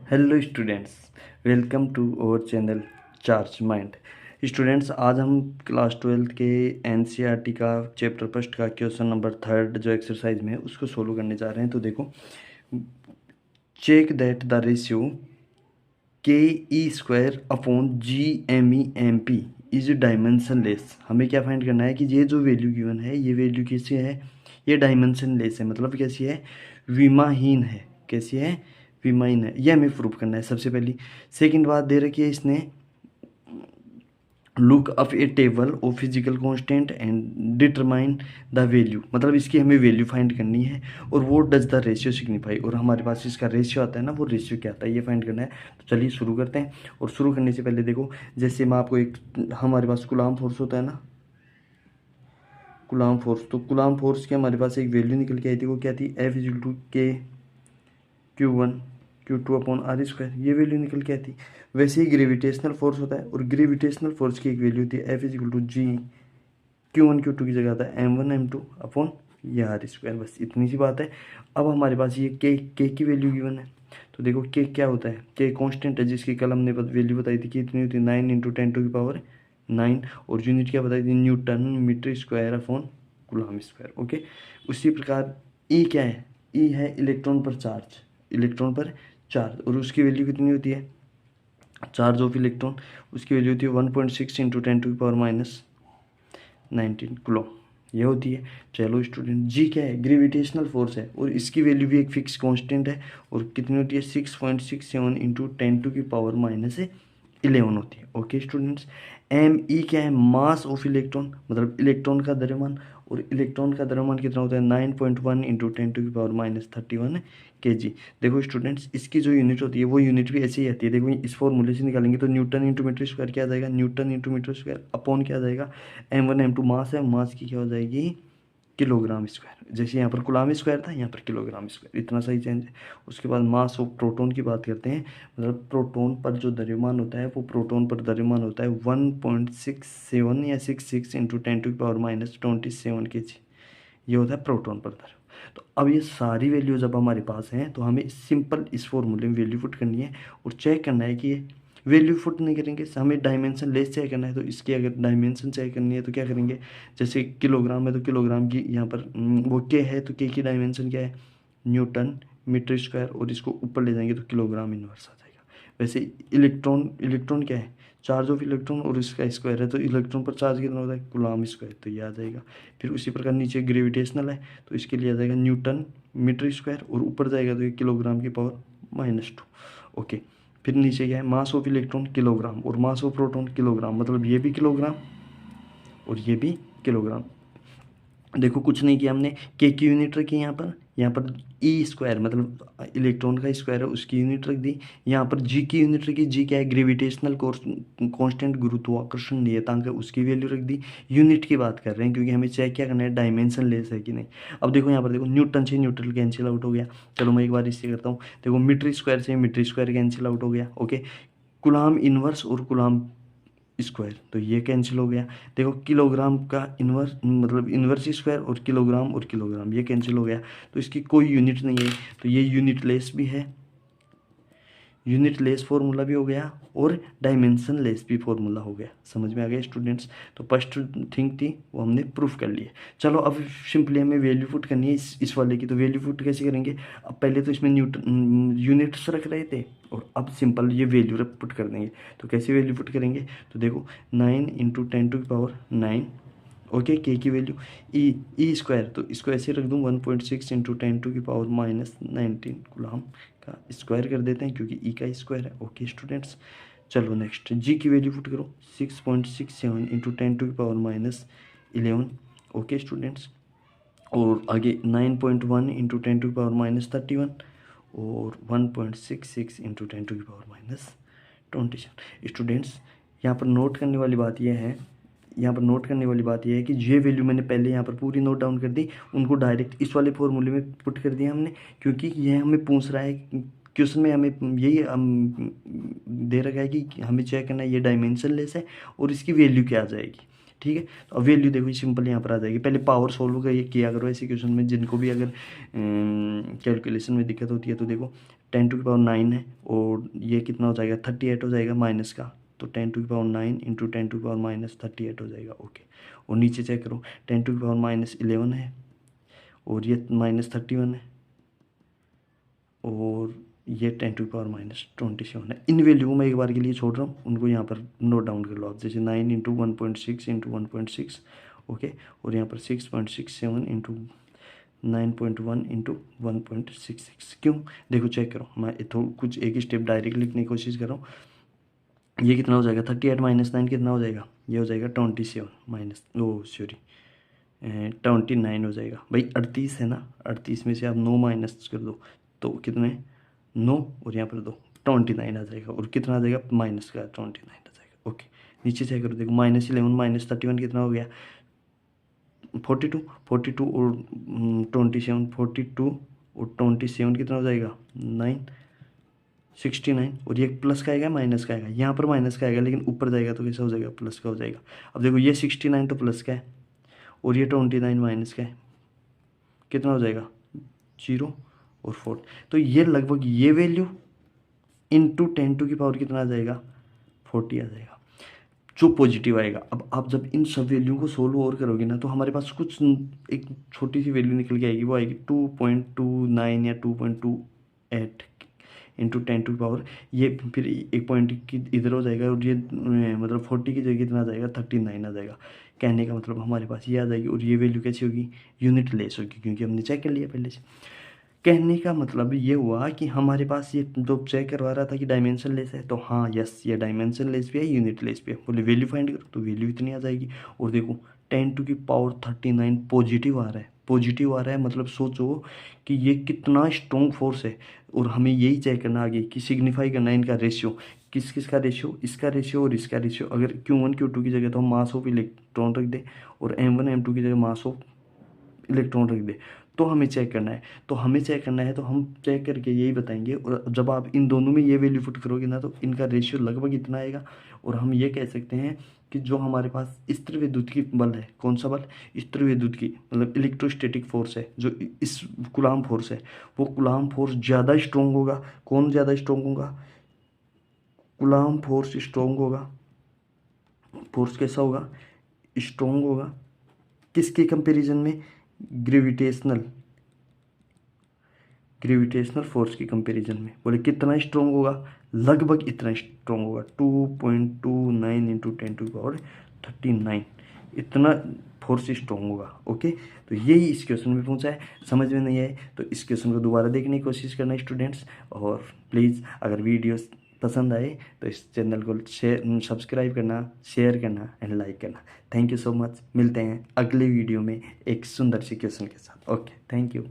Hello students, welcome to our channel Charge Mind. Students, आज हम class 12 के NCERT का चैप्टर फर्स्ट का क्वेश्चन नंबर 3 जो एक्सरसाइज में है उसको सोल्व करने जा रहे हैं। तो देखो, check that the ratio K E square upon G M E M P is dimensionless. हमें क्या फाइंड करना है कि ये जो वैल्यू गिवन है ये वैल्यू कैसी है, ये डायमेंशनलेस है, मतलब कैसी है, विमाहीन है। कैसी है, विमाहीन है। ये हमें प्रूव करना है सबसे पहली। सेकंड बात दे रखी है इसने, look up A table of physical constant and determine the value, मतलब इसकी हमें वैल्यू फाइंड करनी है। और वो डज द रेशियो सिग्निफाई, और हमारे पास इसका रेशियो आता है ना, वो रेशियो क्या आता है ये फाइंड करना है। तो चलिए शुरू करते हैं। और शुरू करने से पहले देखो, जैसे मैं आपको एक, हमारे पास कूलम्ब फोर्स होता है ना, कूलम्ब फोर्स। तो कूलम्ब फोर्स की हमारे पास एक वैल्यू निकल के आई थी, वो क्या थी, F is to k Q1 Q2 upon r square, ये वैल्यू निकल के आती। वैसे ही ग्रेविटेशनल फोर्स होता है, और ग्रेविटेशनल फोर्स की एक वैल्यू होती है F is equal to G Q1 Q2 की जगह आता है M1 M2 अपॉन ये आर स्क्वायर। बस इतनी सी बात है। अब हमारे पास ये के की वैल्यू गिवन है। तो देखो के क्या होता है, के कांस्टेंट है जिसकी कल हमने वैल्यू बताई थी कि इतनी होती है 9 इंटू 10⁻⁹ और यूनिट क्या बताई थी, newton metre square upon coulomb square. Okay, उसी प्रकार ई क्या है, ई है इलेक्ट्रॉन पर चार्ज, इलेक्ट्रॉन पर चार्ज, और उसकी वैल्यू कितनी होती है, चार्ज ऑफ इलेक्ट्रॉन, उसकी वैल्यू होती है 1.6 इंटू 10⁻⁹ किलो, ये होती है। चलो स्टूडेंट, जी क्या है, ग्रेविटेशनल फोर्स है, और इसकी वैल्यू भी एक फिक्स कांस्टेंट है, और कितनी होती है 6.67 इंटू 10⁻11 होती है। ओके स्टूडेंट्स, एम ई क्या है, मास ऑफ इलेक्ट्रॉन, मतलब इलेक्ट्रॉन का द्रव्यमान, और इलेक्ट्रॉन का द्रव्यमान कितना होता है 9.1 इंटू 10⁻31 kg। देखो स्टूडेंट्स, इसकी जो यूनिट होती है वो यूनिट भी ऐसे ही आती है। देखो इस फॉर्मूले से निकालेंगे तो न्यूटन इंटू मीटर स्क्वायर क्या आ जाएगा, newton into metre square upon क्या आ जाएगा, M1 M2 मास है, मास की क्या हो जाएगी, किलोग्राम स्क्वायर। जैसे यहाँ पर कूलम्ब स्क्वायर था, यहाँ पर किलोग्राम स्क्वायर, इतना सही चेंज है। उसके बाद मास ऑफ प्रोटॉन की बात करते हैं, मतलब प्रोटॉन पर जो द्रव्यमान होता है, वो प्रोटॉन पर द्रव्यमान होता है 1.67 या 66 इंटू 10⁻27 kg, ये होता है प्रोटॉन पर द्रव्य। तो अब ये सारी वैल्यू जब हमारे पास हैं तो हमें सिंपल इस फॉर्मूले में वैल्यू पुट करनी है, और चेक करना है कि ये वैल्यू पुट नहीं करेंगे, हमें डायमेंशन लेस चेक करना है। तो इसकी अगर डायमेंशन चेक करनी है तो क्या करेंगे, जैसे किलोग्राम है तो किलोग्राम की यहाँ पर वो के है, तो के की डायमेंशन क्या है, न्यूटन मीटर स्क्वायर, और इसको ऊपर ले जाएंगे तो किलोग्राम इनवर्स आ जाएगा। वैसे इलेक्ट्रॉन, इलेक्ट्रॉन क्या है, चार्ज ऑफ इलेक्ट्रॉन, और इसका स्क्वायर है, तो इलेक्ट्रॉन पर चार्ज कितना होता है, कूलम्ब स्क्वायर, तो ये आ जाएगा। फिर उसी प्रकार नीचे ग्रेविटेशनल है, तो इसके लिए आ जाएगा न्यूटन मीटर स्क्वायर, और ऊपर जाएगा तो ये किलोग्राम की पावर -2। ओके, फिर नीचे क्या है, मास ऑफ इलेक्ट्रॉन किलोग्राम, और मास ऑफ प्रोटॉन किलोग्राम, मतलब ये भी किलोग्राम और ये भी किलोग्राम। देखो कुछ नहीं किया हमने, के की यूनिट रखी यहाँ पर, यहाँ पर ई स्क्वायर मतलब इलेक्ट्रॉन का स्क्वायर है उसकी यूनिट रख दी। यहाँ पर जी की यूनिट रखी, जी क्या है, ग्रेविटेशनल कांस्टेंट, गुरुत्वाकर्षण नियतांक है, उसकी वैल्यू रख दी। यूनिट की बात कर रहे हैं क्योंकि हमें चेक क्या करना है, डायमेंशन लेस है कि नहीं। अब देखो यहाँ पर, देखो न्यूटन से न्यूट्रल कैंसिल आउट हो गया। चलो मैं एक बार इससे करता हूँ। देखो मीटर स्क्वायर से मीटर स्क्वायर कैंसिल आउट हो गया। ओके, कूलम्ब इनवर्स और कूलम्ब स्क्वायर, तो ये कैंसिल हो गया। देखो किलोग्राम का इन्वर्स, मतलब इन्वर्स स्क्वायर, और किलोग्राम ये कैंसिल हो गया, तो इसकी कोई यूनिट नहीं है, तो ये यूनिट लेस भी है, यूनिट लेस फॉर्मूला भी हो गया, और डायमेंशन लेस भी फॉर्मूला हो गया। समझ में आ गया स्टूडेंट्स। तो फर्स्ट थिंग थी वो हमने प्रूफ कर लिए। चलो अब सिंपली हमें वैल्यू पुट करनी है इस वाले की। तो वैल्यू पुट कैसे करेंगे, अब पहले तो इसमें न्यूटन यूनिट्स रख रहे थे, और अब सिंपल ये वैल्यू पुट कर देंगे। तो कैसे वैल्यू पुट करेंगे, तो देखो 9 इंटू 10⁻⁹ ओके, के की वैल्यू ई स्क्वायर, तो इसको ऐसे रख दूँ 1.6 इंटू 10⁻⁻19 कूलम्ब का स्क्वायर कर देते हैं क्योंकि ई का स्क्वायर है। ओके स्टूडेंट्स, चलो नेक्स्ट जी की वैल्यू पुट करो 6.67 इंटू 10⁻11। ओके स्टूडेंट्स, और आगे 9.1 इंटू 10⁻31, और 1.66 इंटू 10⁻27। स्टूडेंट्स, यहाँ पर नोट करने वाली बात यह है, यहाँ पर नोट करने वाली बात यह है कि ये वैल्यू मैंने पहले यहाँ पर पूरी नोट डाउन कर दी, उनको डायरेक्ट इस वाले फॉर्मूले में पुट कर दिया हमने, क्योंकि यह हमें पूछ रहा है क्वेश्चन में, हमें यही दे रखा है कि हमें चेक करना है ये डायमेंशन लेस है और इसकी वैल्यू क्या आ जाएगी। ठीक है। तो अब वैल्यू देखो सिंपल यहाँ पर आ जाएगी। पहले पावर सोल्व किया करो ऐसे क्वेश्चन में, जिनको भी अगर कैलकुलेशन में दिक्कत होती है। तो देखो 10⁹ है और ये कितना हो जाएगा 38 हो जाएगा माइनस का, तो 10⁹ इंटू 10⁻38 हो जाएगा। ओके, और नीचे चेक करो 10⁻11 है और ये -31 है और ये 10⁻27 है। इन वैल्यू को मैं एक बार के लिए छोड़ रहा हूँ, उनको यहाँ पर नोट डाउन कर लो आप। जैसे 9 इंटू 1.6 इंटू 1.6, ओके, और यहाँ पर 6.67 इंटू 9.1 इंटू 1.66। क्यों, देखो चेक करो, मैं तो कुछ एक स्टेप डायरेक्ट लिखने की कोशिश कर रहा हूँ। ये कितना हो जाएगा 38 माइनस 9 कितना हो जाएगा, ये हो जाएगा 27 माइनस 29 हो जाएगा। भाई 38 है ना, 38 में से आप 9 माइनस कर दो तो कितने 9 और यहाँ पर 2 29 आ जाएगा। और कितना आ जाएगा माइनस का 29 आ जाएगा। ओके, नीचे चेक करो, देखो -11 माइनस 31 कितना हो गया 42 और 27 42 और 27 कितना हो जाएगा 9 69। और ये प्लस का आएगा माइनस का आएगा, यहाँ पर माइनस का आएगा लेकिन ऊपर जाएगा तो कैसा हो जाएगा प्लस का हो जाएगा। अब देखो ये 69 तो प्लस का है और ये 29 माइनस का है, कितना हो जाएगा 0 और 4। तो ये लगभग ये वैल्यू इंटू 10⁻⁴ कितना आ जाएगा 40 आ जाएगा, जो पॉजिटिव आएगा। अब आप जब इन सब वैल्यू को सोल्व और करोगे ना तो हमारे पास कुछ एक छोटी सी वैल्यू निकल के आएगी, वो आएगी 2.29 या 2.28 इंटू 10⁻। ये फिर एक पॉइंट की इधर हो जाएगा और ये मतलब 40 की जगह कितना आ जाएगा 39 आ जाएगा। कहने का मतलब हमारे पास ये आ जाएगी और ये वैल्यू कैसी होगी यूनिट लेस होगी, क्योंकि हमने चेक कर लिया पहले से। कहने का मतलब ये हुआ कि हमारे पास ये जो चेक करवा रहा था कि डायमेंशन लेस है, तो हाँ यस ये डायमेंशन लेस भी है यूनिट लेस भी है। बोले वैल्यू फाइंड करो तो वैल्यू इतनी आ जाएगी। और देखो 10⁻39 पॉजिटिव आ रहा है, पॉजिटिव आ रहा है मतलब सोचो कि ये कितना स्ट्रॉन्ग फोर्स है। और हमें यही चेक करना आगे कि सिग्निफाई करना है इनका रेशियो, किस किस का रेशियो, इसका रेशियो और इसका रेशियो। अगर Q1 Q2 की जगह तो हम मास ऑफ इलेक्ट्रॉन रख दे और M1 M2 की जगह मास ऑफ इलेक्ट्रॉन रख दे, तो हमें चेक करना है। तो हमें चेक करना है तो हम चेक करके यही बताएंगे। और जब आप इन दोनों में ये वैल्यू पुट करोगे ना तो इनका रेशियो लगभग इतना आएगा। और हम ये कह सकते हैं कि जो हमारे पास स्थिर विद्युत की बल है, कौन सा बल, स्थिर विद्युत की मतलब इलेक्ट्रोस्टैटिक फोर्स है, जो इस कूलाम फोर्स है, वो कूलाम फोर्स ज़्यादा स्ट्रॉन्ग होगा। कौन ज़्यादा स्ट्रॉन्ग होगा, कूलाम फोर्स स्ट्रॉन्ग होगा। फोर्स कैसा होगा, स्ट्रॉन्ग होगा, किसके कंपैरिजन में, ग्रेविटेशनल फोर्स की कंपैरिजन में। बोले कितना स्ट्रॉन्ग होगा, लगभग इतना स्ट्रॉन्ग होगा 2.29 इंटू 10⁻39 इतना फोर्स स्ट्रॉन्ग होगा। ओके, तो यही इस क्वेश्चन में पूछा है। समझ में नहीं आए तो इस क्वेश्चन को दोबारा देखने की कोशिश करना स्टूडेंट्स। और प्लीज़ अगर वीडियोस पसंद आए तो इस चैनल को सब्सक्राइब करना, शेयर करना एंड लाइक करना। Thank you so much. मिलते हैं अगले वीडियो में एक सुंदर सी क्वेश्चन के साथ। Okay, thank you.